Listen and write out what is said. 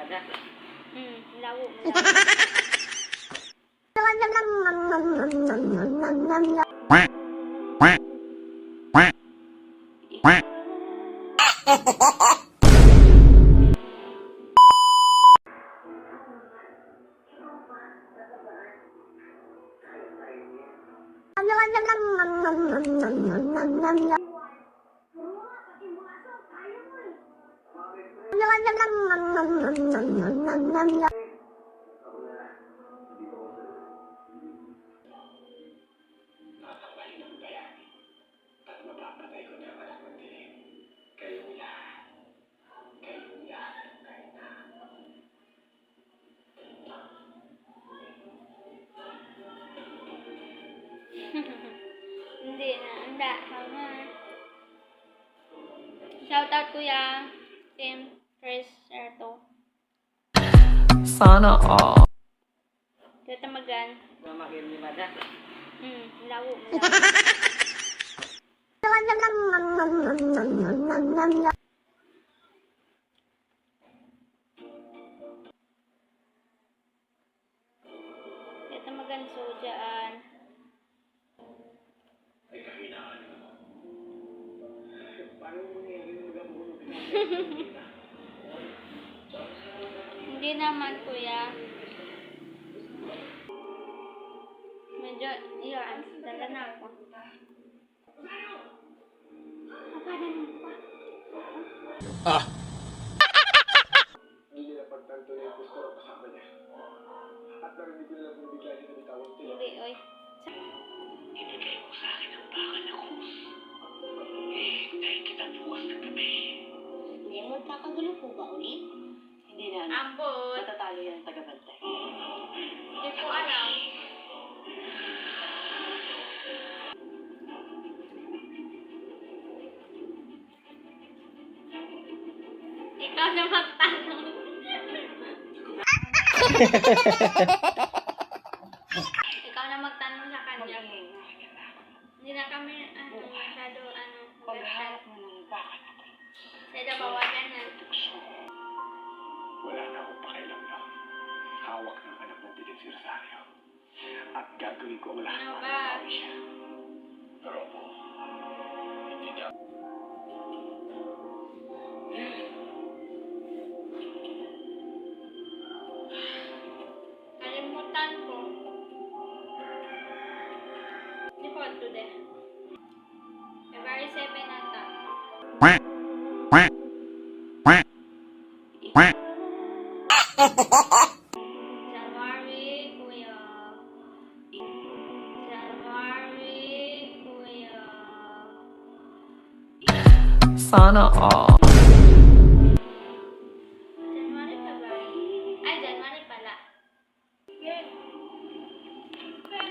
limada. Lawo mo Quack, quack, quack, quack. Nakakabalik ng bayani at mapapatay ko na ang anak ng dilim. Kayong lahat ay na. Hindi na, anda. Tama. Shoutout Kuya Tim Chris Serto. Sana all. Tatamagan. Mamakin limada. Lawo mo Tatamagan so dyan. Ay kahinaan mo. Paano mo nangyari yung magabuno? Hindi naman Kuya. Medyo, yun, dala na ako. Hindi nila pagtanto na yung gusto ng kasama niya. At narinig ko na lang bigla niya na bitawang tila. Hindi, oy. Ibigay mo sa akin ang baka na kus. Hintayin kita bukas ng gabi. Hindi mo kakagulo po ba ulit? Hindi na. Ambot. Matatalo yan ang tagabantay. Hindi ko alam. Ikaw na magtanong. Ikaw na magtanong sa kanya. Hindi na kami, masyado, Pagharap mo ng baka na to. Sada bawagan na. Wala na akong pakialam na. Hawak ng anak ng dilim si Rosario. At gagawin ko ang lahat Ano para ba? mabawi siya. Pero po, hindi niya. Kalimutan ko. Hindi po today. February 7 ata. Quack, quack, quack, quack. January, Kuya. January, Kuya. Sana all. January, February. Ay, January pala. Quack.